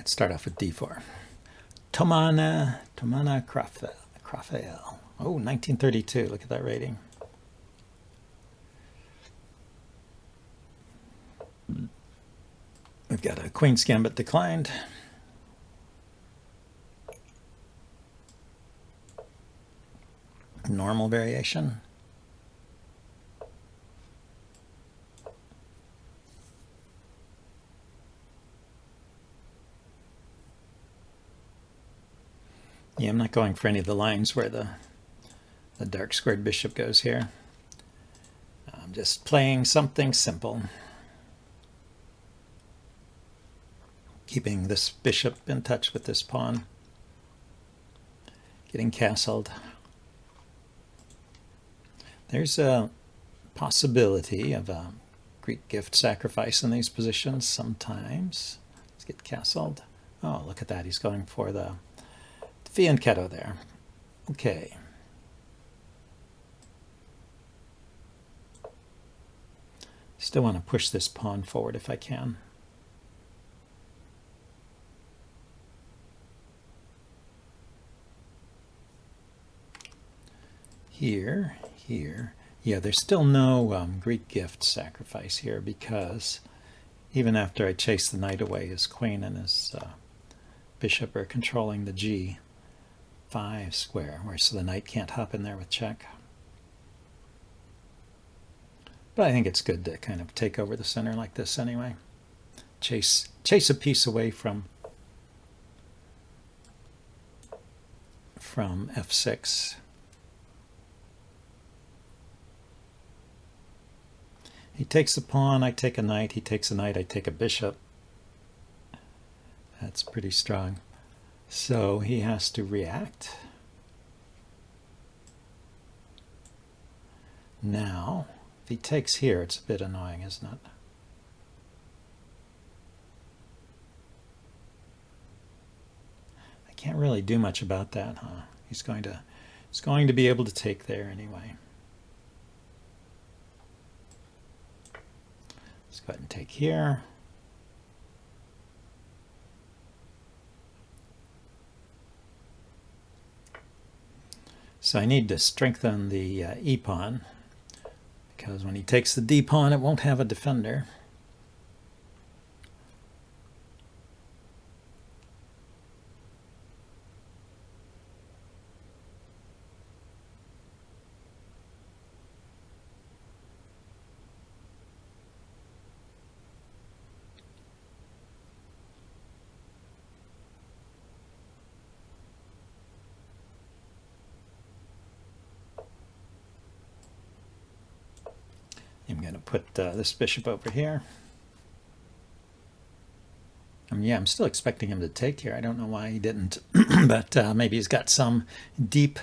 Let's start off with d4. Tomana Krafael. Oh, 1932. Look at that rating. We've got a Queen's Gambit declined. Normal variation. Yeah, I'm not going for any of the lines where the dark squared bishop goes here. I'm just playing something simple. Keeping this bishop in touch with this pawn. Getting castled. There's a possibility of a Greek gift sacrifice in these positions sometimes. Let's get castled. Oh, look at that. He's going for the fianchetto there. Okay. Still want to push this pawn forward if I can. Here. Yeah, there's still no Greek gift sacrifice here because even after I chase the knight away, his queen and his bishop are controlling the G5 square, so the knight can't hop in there with check. But I think it's good to kind of take over the center like this anyway. Chase a piece away from f6. He takes a pawn, I take a knight. He takes a knight, I take a bishop. That's pretty strong. So he has to react. Now, if he takes here, it's a bit annoying, isn't it? I can't really do much about that, huh? He's going to be able to take there anyway. Let's go ahead and take here. So I need to strengthen the E pawn, because when he takes the D pawn, it won't have a defender. I'm going to put this bishop over here. Yeah, I'm still expecting him to take here. I don't know why he didn't, but maybe he's got some deep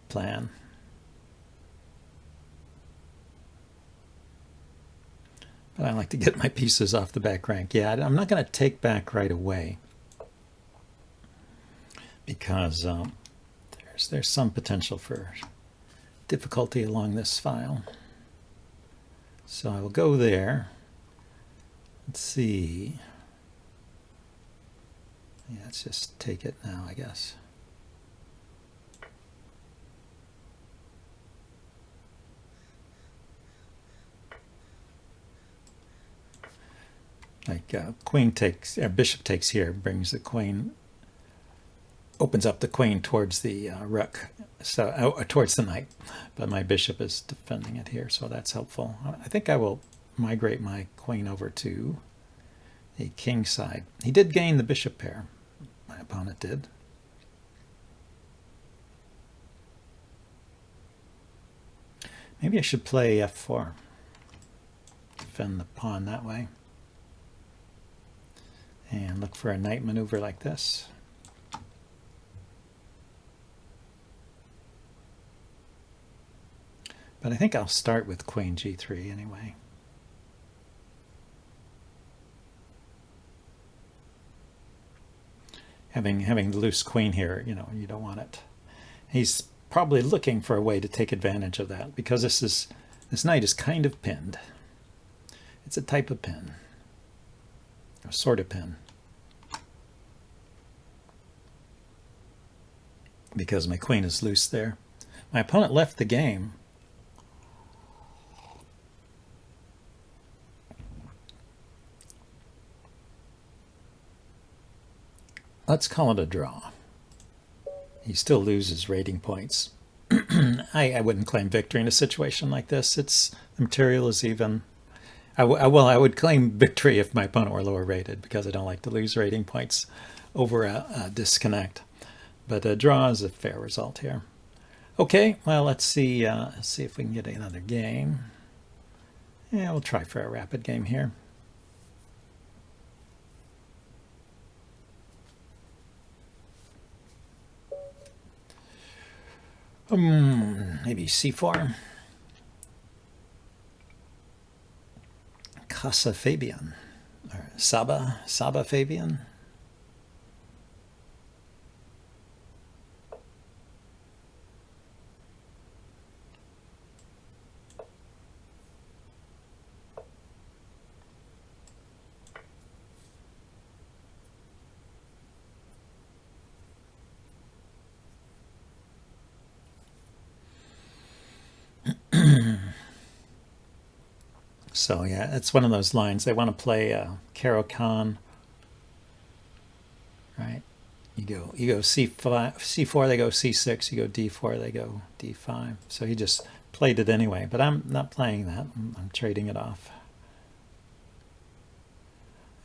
plan. But I like to get my pieces off the back rank. Yeah, I'm not going to take back right away because there's some potential for difficulty along this file. So I will go there. Let's see. Yeah, let's just take it now, I guess. Like queen takes, bishop takes here, brings the queen, opens up the queen towards the rook, so towards the knight. But my bishop is defending it here, so that's helpful. I think I will migrate my queen over to the king side. He did gain the bishop pair. My opponent did. Maybe I should play f4. Defend the pawn that way. And look for a knight maneuver like this. But I think I'll start with queen g3 anyway. Having the loose queen here, you don't want it. He's probably looking for a way to take advantage of that because this knight is kind of pinned. It's a type of pin, a sort of pin. because my queen is loose there. My opponent left the game. Let's call it a draw. He still loses rating points. I wouldn't claim victory in a situation like this. The material is even. I would claim victory if my opponent were lower rated, because I don't like to lose rating points over a disconnect. But a draw is a fair result here. Okay, well, let's see if we can get another game. Yeah, we'll try for a rapid game here. Maybe c4. Casa Fabian, or Saba Fabian. So yeah, it's one of those lines. They want to play Caro-Kann, right? You go c4, they go c6. You go d4, they go d5. So he just played it anyway. But I'm not playing that. I'm trading it off.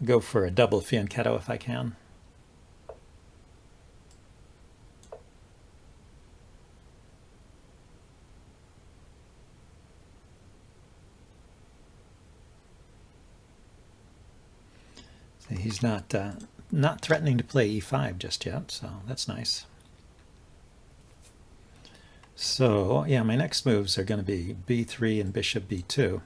Go for a double fianchetto if I can. He's not threatening to play e5 just yet, so that's nice. So yeah, my next moves are going to be b3 and bishop b2.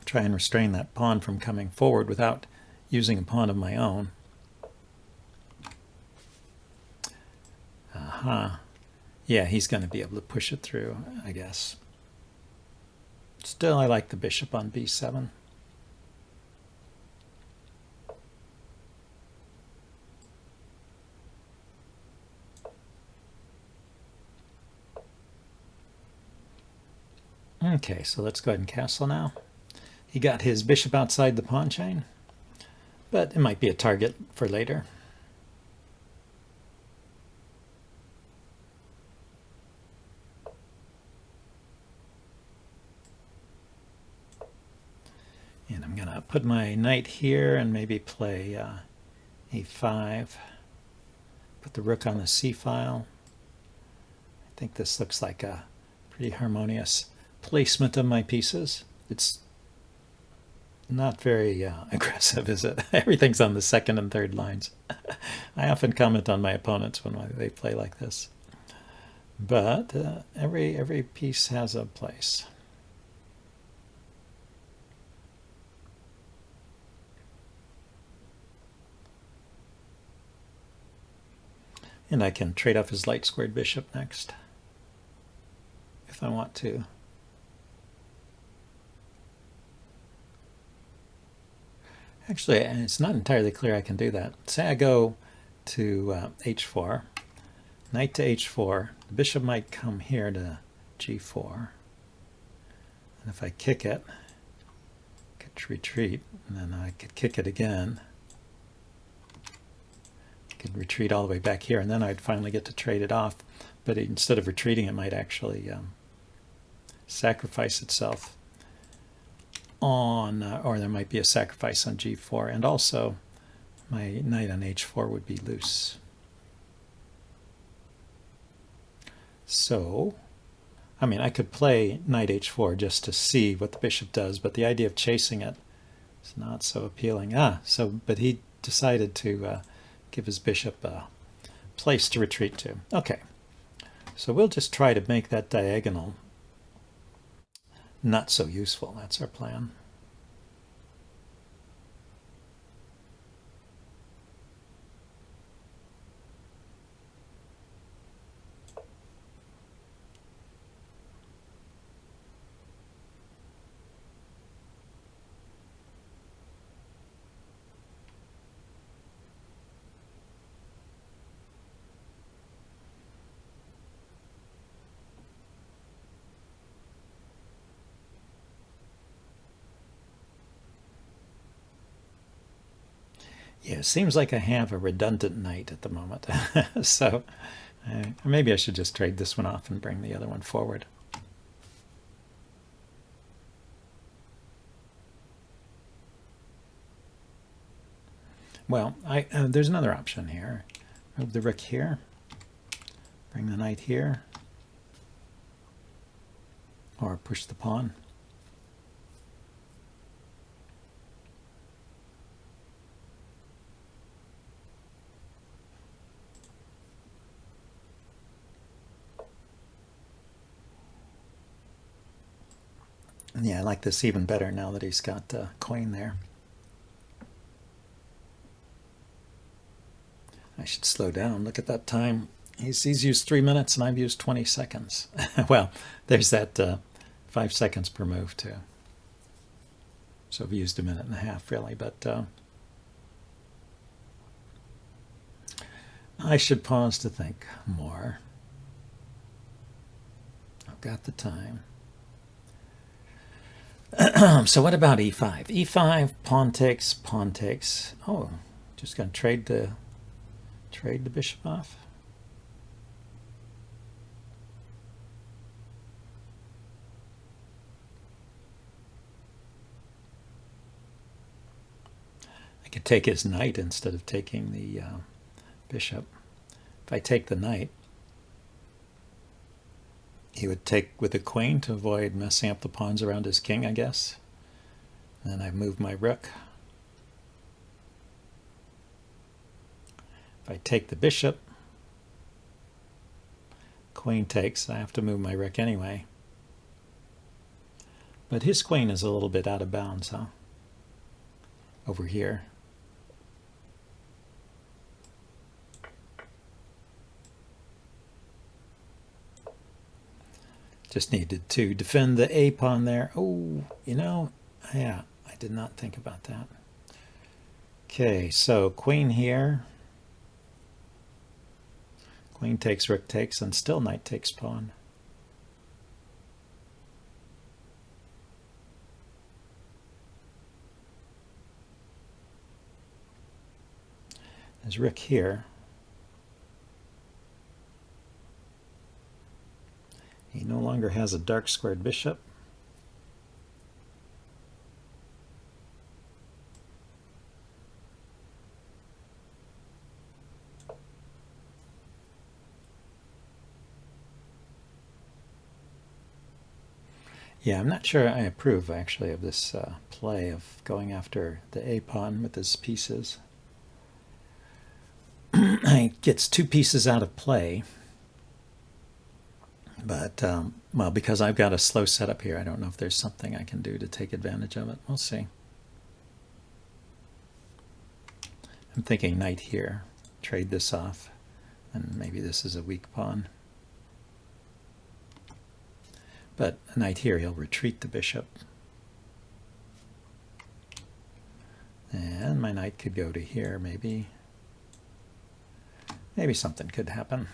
Try and restrain that pawn from coming forward without using a pawn of my own. Aha. Yeah, he's going to be able to push it through, I guess. Still, I like the bishop on b7. Okay, so let's go ahead and castle now. He got his bishop outside the pawn chain, but it might be a target for later. And I'm going to put my knight here and maybe play a5. Put the rook on the c-file. I think this looks like a pretty harmonious placement of my pieces. It's not very aggressive, is it? Everything's on the second and third lines. I often comment on my opponents when they play like this. But every piece has a place. And I can trade off his light squared bishop next, if I want to. Actually, it's not entirely clear I can do that. Say I go to h4, knight to h4. The bishop might come here to g4. And if I kick it, I could retreat, and then I could kick it again. I could retreat all the way back here, and then I'd finally get to trade it off. But instead of retreating, it might actually sacrifice itself on, or there might be a sacrifice on g4, and also my knight on h4 would be loose. So, I mean, I could play knight h4 just to see what the bishop does, but the idea of chasing it is not so appealing. But he decided to give his bishop a place to retreat to. Okay, so we'll just try to make that diagonal not so useful. That's our plan. Yeah, it seems like I have a redundant knight at the moment. So maybe I should just trade this one off and bring the other one forward. Well, there's another option here. Move the rook here. Bring the knight here. Or push the pawn. Yeah, I like this even better now that he's got the queen there. I should slow down. Look at that time. He's used 3 minutes and I've used 20 seconds. Well, there's that 5 seconds per move too. So I've used 1.5 minutes really, but I should pause to think more. I've got the time. So what about e5? e5, pawn takes, pawn takes. Oh, just going to trade the bishop off. I could take his knight instead of taking the bishop. If I take the knight, he would take with the queen to avoid messing up the pawns around his king, I guess. Then I move my rook. If I take the bishop, queen takes, I have to move my rook anyway. But his queen is a little bit out of bounds, huh? Over here. Just needed to defend the a pawn there. Oh, you know, yeah, I did not think about that. Okay, so queen here. Queen takes, rook takes, and still knight takes pawn. There's rook here. He no longer has a dark squared bishop. Yeah, I'm not sure I approve actually of this play of going after the a pawn with his pieces. He gets 2 pieces out of play. But, well, because I've got a slow setup here, I don't know if there's something I can do to take advantage of it. We'll see. I'm thinking knight here. Trade this off. And maybe this is a weak pawn. But a knight here, he'll retreat the bishop. And my knight could go to here, maybe. Maybe something could happen.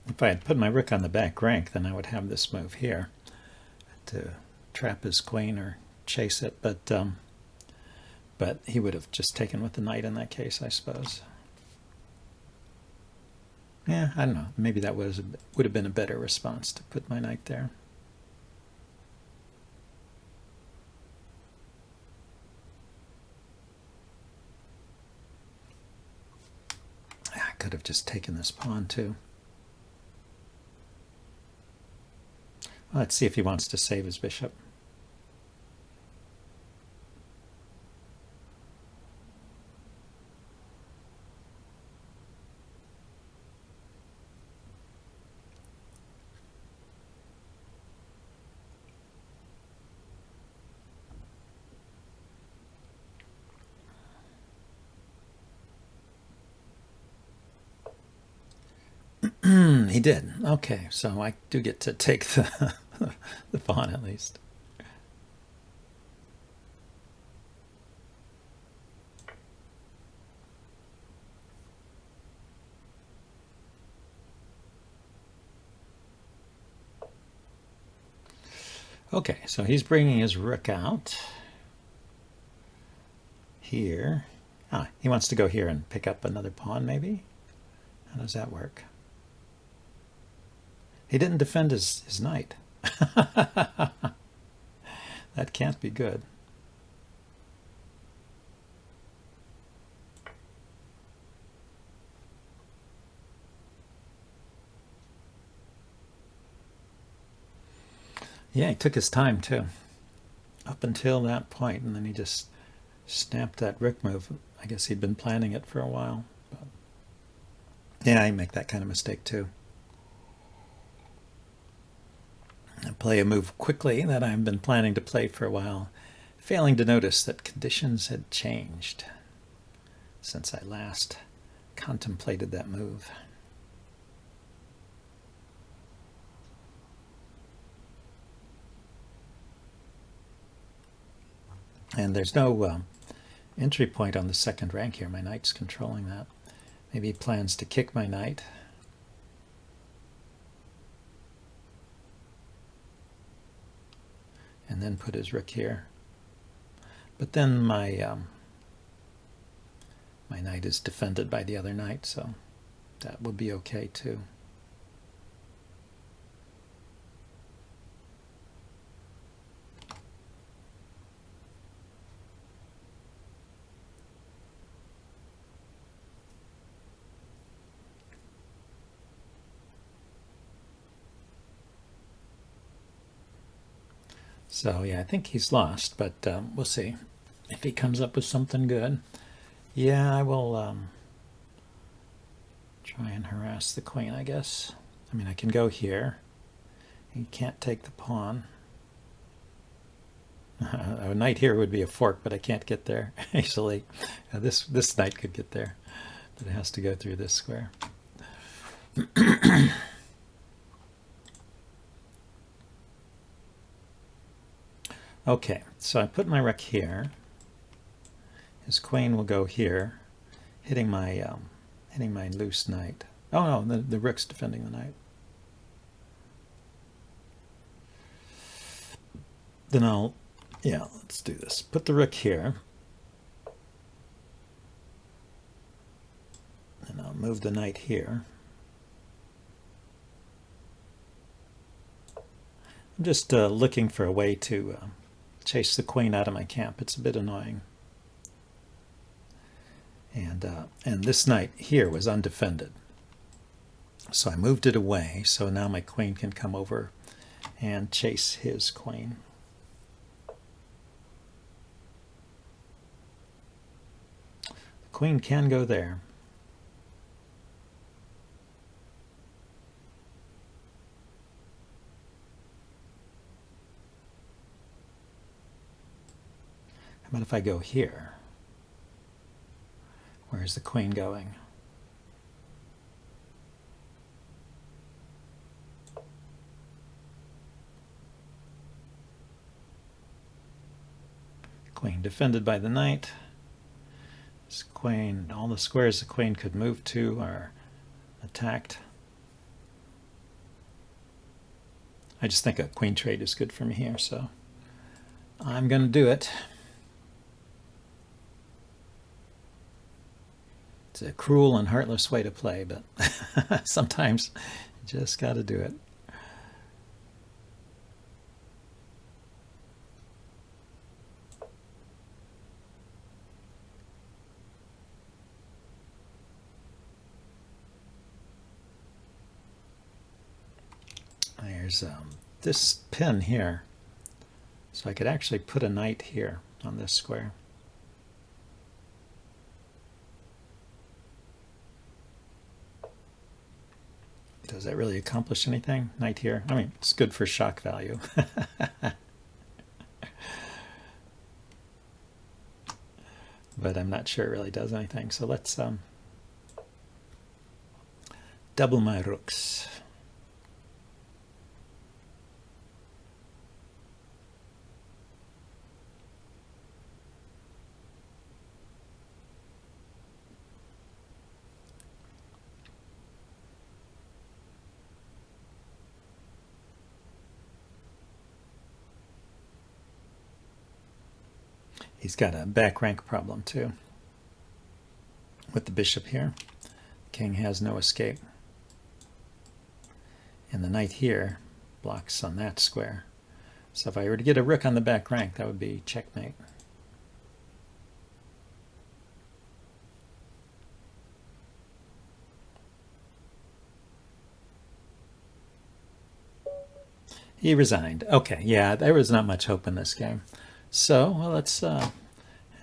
If I had put my rook on the back rank, then I would have this move here to trap his queen or chase it, but he would have just taken with the knight in that case, I suppose. Yeah, I don't know. Maybe that would have been a better response to put my knight there. I could have just taken this pawn too. Let's see if he wants to save his bishop. He did. Okay, so I do get to take the the pawn at least. Okay, so he's bringing his rook out here. Ah, he wants to go here and pick up another pawn, maybe? How does that work? He didn't defend his knight. That can't be good. Yeah, he took his time too, up until that point, and then he just snapped that rook move. I guess he'd been planning it for a while. But yeah, I make that kind of mistake too. I play a move quickly that I've been planning to play for a while, failing to notice that conditions had changed since I last contemplated that move. And there's no entry point on the second rank here. My knight's controlling that. Maybe he plans to kick my knight. And then put his rook here. But then my my knight is defended by the other knight, so that would be okay too. So yeah, I think he's lost, but we'll see if he comes up with something good. Yeah, I will try and harass the queen, I guess. I mean, I can go here. He can't take the pawn. A knight here would be a fork, but I can't get there easily. This knight could get there, but it has to go through this square. Okay, so I put my rook here. His queen will go here, hitting my loose knight. Oh no, the rook's defending the knight. Then let's do this. Put the rook here. And I'll move the knight here. I'm just looking for a way to chase the queen out of my camp. It's a bit annoying. And this knight here was undefended. So I moved it away, so now my queen can come over and chase his queen. The queen can go there. How about if I go here? Where's the queen going? Queen defended by the knight. This queen, all the squares the queen could move to are attacked. I just think a queen trade is good for me here, so I'm going to do it. It's a cruel and heartless way to play, but sometimes you just got to do it. There's this pin here, so I could actually put a knight here on this square. Does that really accomplish anything? Knight here. I mean, it's good for shock value. But I'm not sure it really does anything. So let's double my rooks. He's got a back rank problem too. With the bishop here, king has no escape. And the knight here blocks on that square. So if I were to get a rook on the back rank, that would be checkmate. He resigned. Okay, yeah, there was not much hope in this game. So, well, let's, that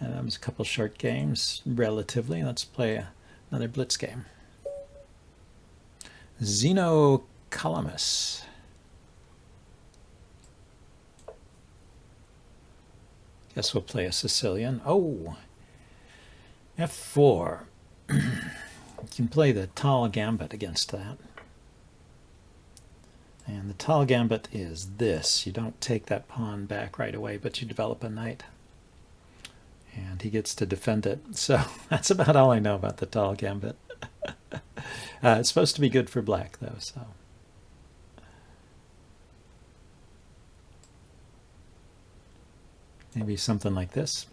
was a couple short games, relatively. Let's play another Blitz game. Zeno Calamus. Guess we'll play a Sicilian. Oh, F4. You can play the tall gambit against that. And the tall gambit is this. You don't take that pawn back right away, but you develop a knight. And he gets to defend it. So that's about all I know about the tall gambit. It's supposed to be good for black, though. So maybe something like this.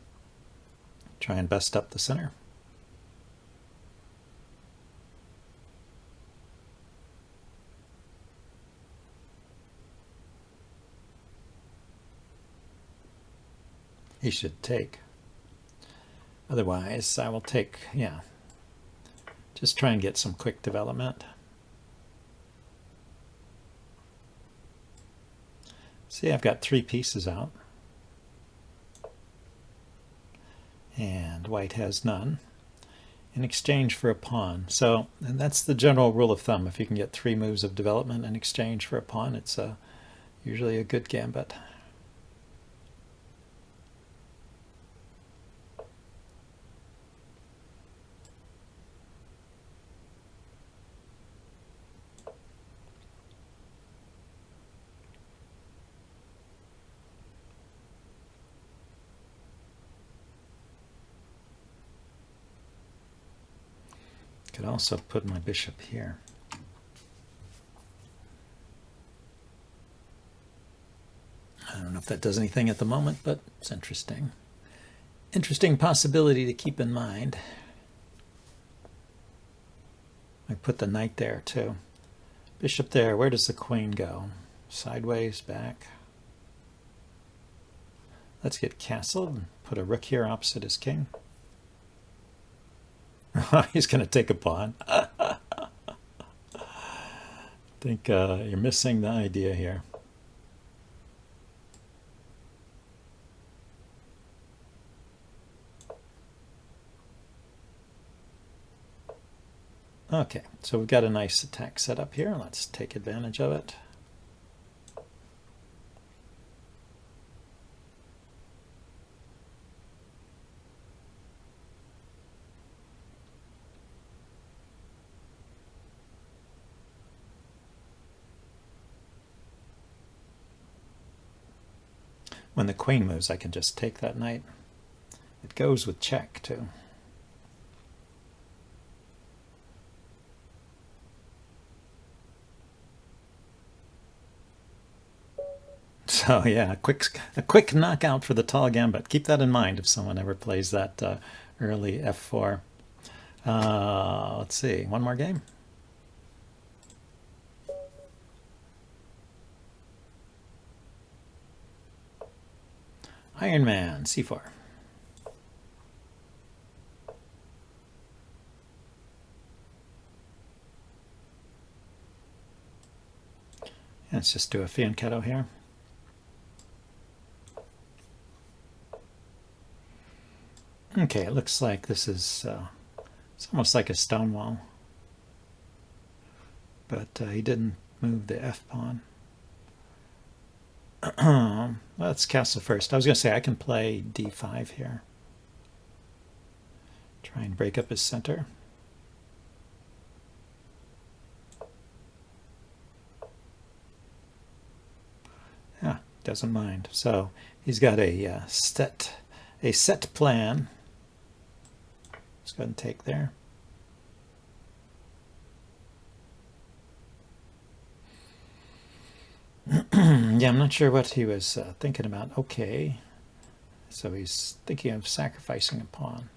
Try and bust up the center. He should take. Otherwise, I will take, yeah. Just try and get some quick development. See, I've got 3 pieces out. And white has none in exchange for a pawn. So, and that's the general rule of thumb. If you can get 3 moves of development in exchange for a pawn, it's usually a good gambit. Could also put my bishop here. I don't know if that does anything at the moment, but it's interesting. Interesting possibility to keep in mind. I put the knight there too. Bishop there. Where does the queen go? Sideways, back. Let's get castled and put a rook here opposite his king. He's going to take a pawn. I think you're missing the idea here. Okay, so we've got a nice attack set up here. Let's take advantage of it. When the queen moves, I can just take that knight. It goes with check, too. So yeah, a quick knockout for the tall gambit. Keep that in mind if someone ever plays that early f4. Let's see, one more game. Iron Man, c4. Let's just do a fianchetto here. Okay, it looks like this is it's almost like a stone wall, but he didn't move the f-pawn. Let's castle first. I was going to say I can play d5 here. Try and break up his center. doesn't mind. So he's got a set plan. Let's go ahead and take there. Yeah, I'm not sure what he was thinking about. Okay, so he's thinking of sacrificing a pawn.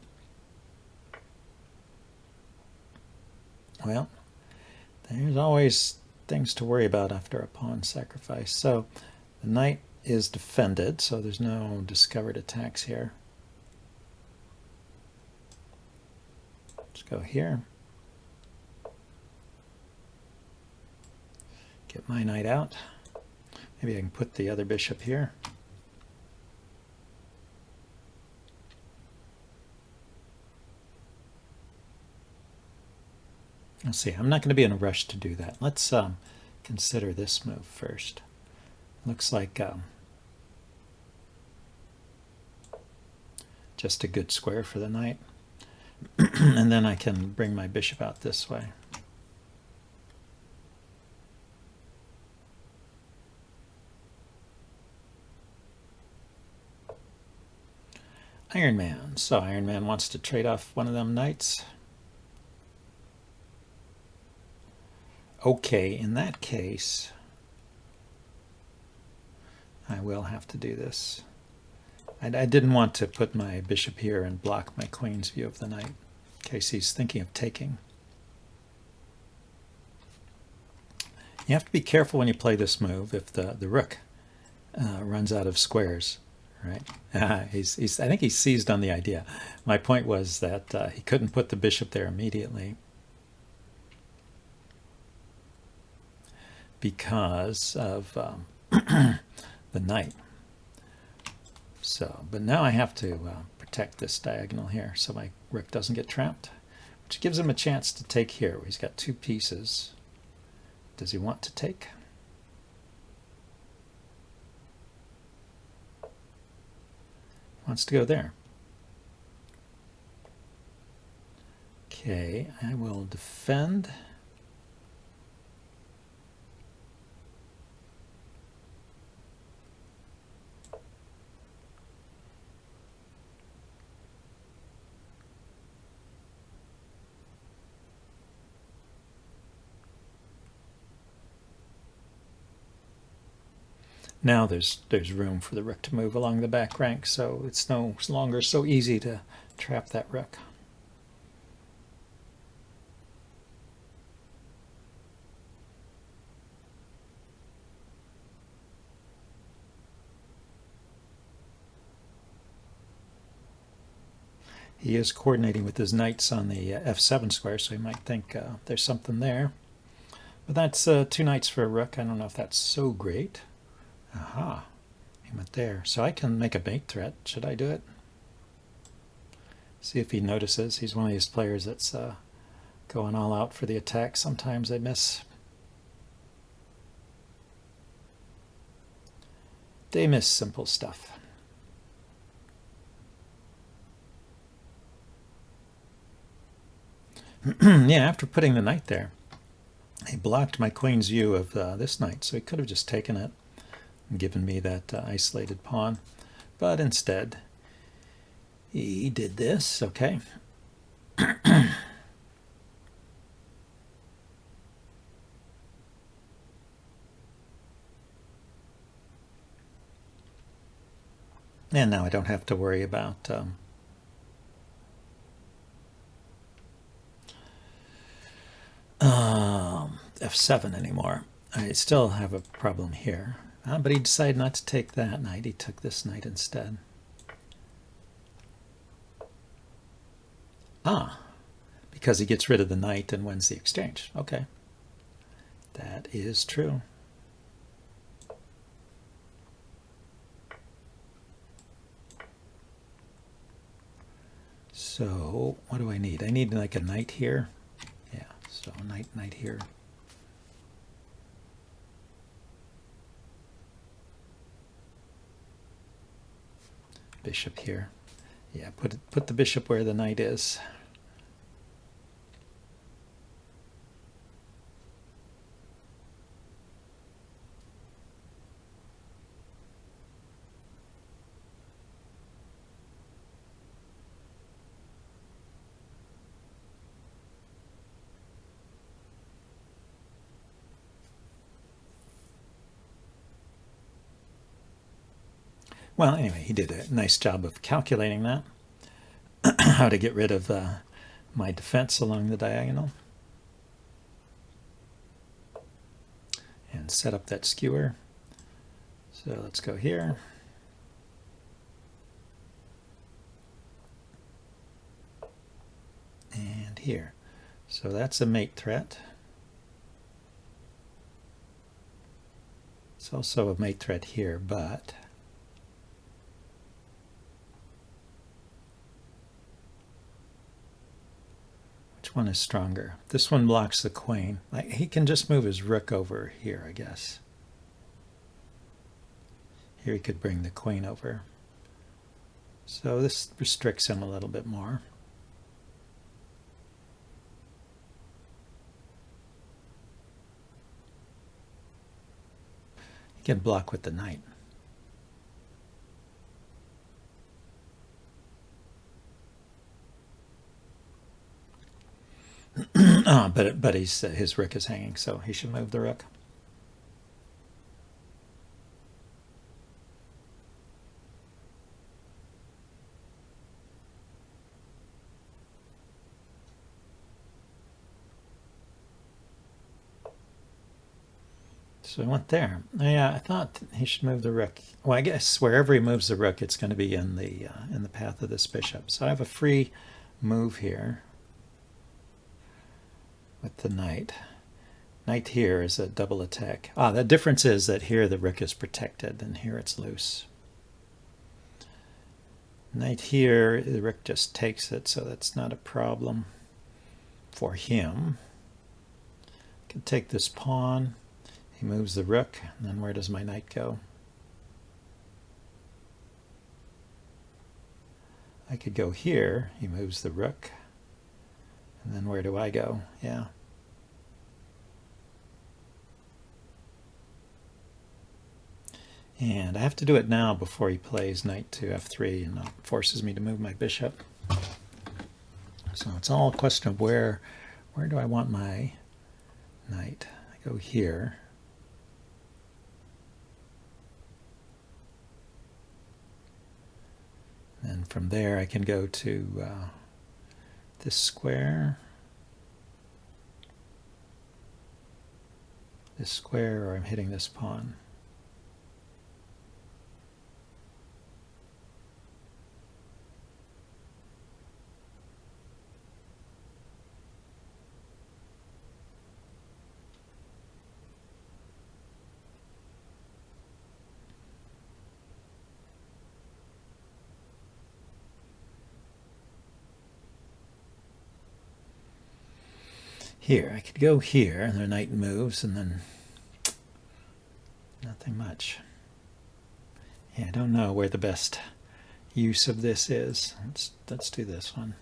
Well, there's always things to worry about after a pawn sacrifice. So the knight is defended, so there's no discovered attacks here. Let's go here. Get my knight out. Maybe I can put the other bishop here. Let's see, I'm not going to be in a rush to do that. Let's consider this move first. Looks like just a good square for the knight. And then I can bring my bishop out this way. Iron Man. So Iron Man wants to trade off one of them knights. Okay, in that case, I will have to do this. I didn't want to put my bishop here and block my queen's view of the knight, in case he's thinking of taking. You have to be careful when you play this move if the rook runs out of squares, right? I think he's seized on the idea. My point was that he couldn't put the bishop there immediately because of the knight. So, but now I have to protect this diagonal here so my rook doesn't get trapped, which gives him a chance to take here. He's got two pieces. Does he want to take? He wants to go there. Okay, I will defend. Now there's room for the rook to move along the back rank, so it's no longer so easy to trap that rook. He is coordinating with his knights on the f7 square, so he might think there's something there. But that's 2 knights for a rook. I don't know if that's so great. Aha, he went there. So I can make a mate threat. Should I do it? See if he notices. He's one of these players that's going all out for the attack. Sometimes they miss. They miss simple stuff. Yeah, after putting the knight there, he blocked my queen's view of this knight, so he could have just taken it and given me that isolated pawn. But instead, he did this, okay. And now I don't have to worry about f7 anymore. I still have a problem here. But he decided not to take that knight. He took this knight instead. Because he gets rid of the knight and wins the exchange. Okay. That is true. So what do I need? I need like a knight here. Yeah, so knight here. Bishop here. Yeah, put the bishop where the knight is. Well, anyway, he did a nice job of calculating that, how to get rid of my defense along the diagonal. And set up that skewer. So let's go here. And here. So that's a mate threat. It's also a mate threat here, but which one is stronger? This one blocks the queen. Like, he can just move his rook over here, I guess. Here he could bring the queen over. So this restricts him a little bit more. He can block with the knight. But his rook is hanging, so he should move the rook. So I went there. Yeah, I thought he should move the rook. Well, I guess wherever he moves the rook, it's going to be in the path of this bishop. So I have a free move here with the knight. Knight here is a double attack. The difference is that here the rook is protected and here it's loose. Knight here, the rook just takes it, so that's not a problem for him. I can take this pawn. He moves the rook, and then where does my knight go? I could go here. He moves the rook. And then where do I go? Yeah. And I have to do it now before he plays knight to f3 and forces me to move my bishop. So it's all a question of where do I want my knight? I go here. And from there I can go to this square, or I'm hitting this pawn. Here, I could go here, and the knight moves, and then nothing much. Yeah, I don't know where the best use of this is. Let's do this one.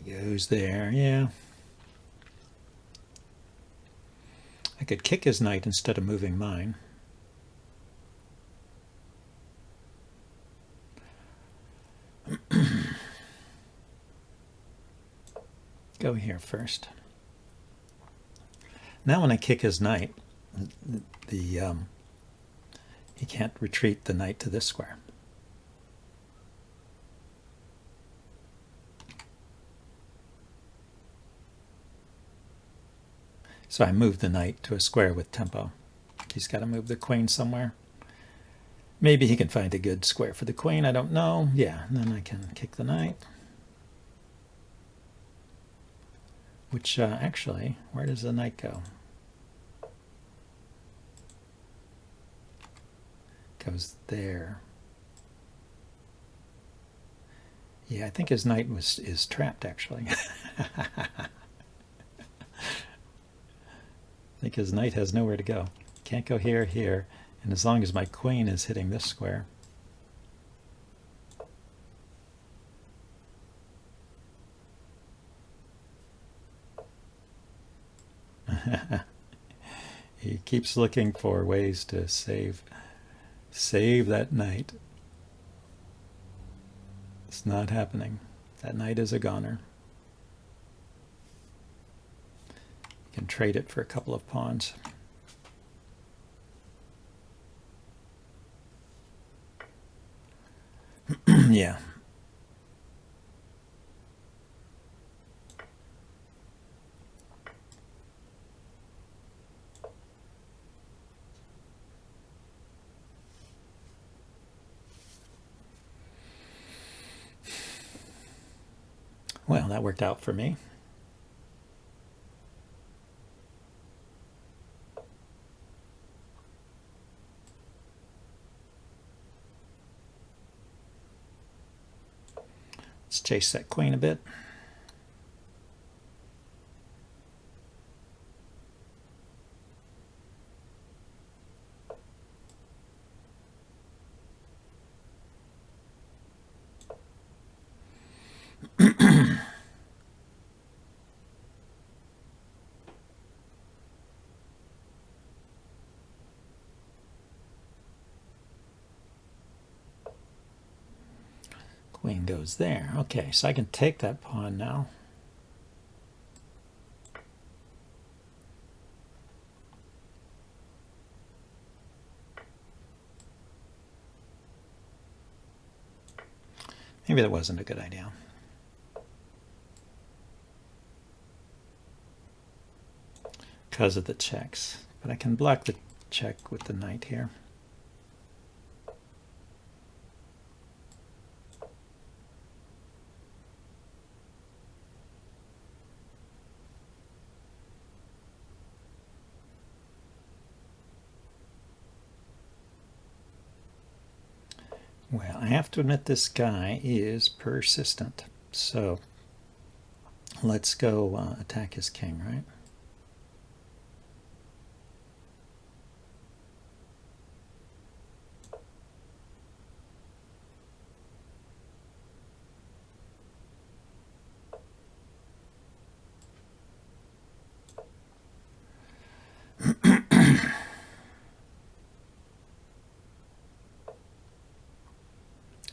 Goes there, yeah. I could kick his knight instead of moving mine. Go here first. Now when I kick his knight, he can't retreat the knight to this square. So I move the knight to a square with tempo. He's got to move the queen somewhere. Maybe he can find a good square for the queen, I don't know. Yeah, and then I can kick the knight. Which actually, where does the knight go? Goes there. Yeah, I think his knight is trapped actually. I think his knight has nowhere to go. Can't go here, here, and as long as my queen is hitting this square. He keeps looking for ways to save that knight. It's not happening. That knight is a goner. You can trade it for a couple of pawns. Yeah. Well, that worked out for me. Let's chase that queen a bit. Queen goes there. Okay, so I can take that pawn now. Maybe that wasn't a good idea. Because of the checks. But I can block the check with the knight here. Well, I have to admit this guy is persistent. So let's go attack his king, right?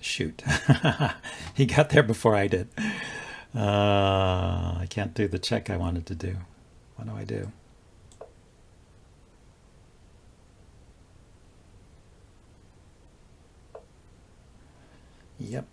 Shoot. He got there before I did. I can't do the check I wanted to do. What do I do? Yep.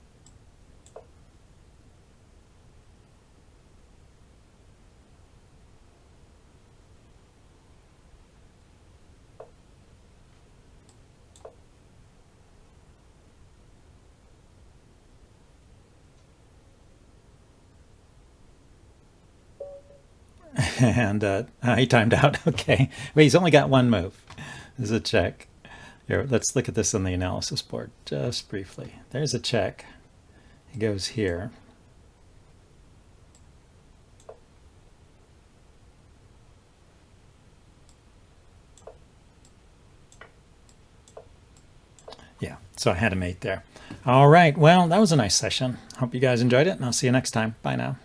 And he timed out. Okay. Wait, he's only got one move. This is a check. Here, let's look at this on the analysis board just briefly. There's a check. He goes here. Yeah, so I had a mate there. All right, well, that was a nice session. Hope you guys enjoyed it, and I'll see you next time. Bye now.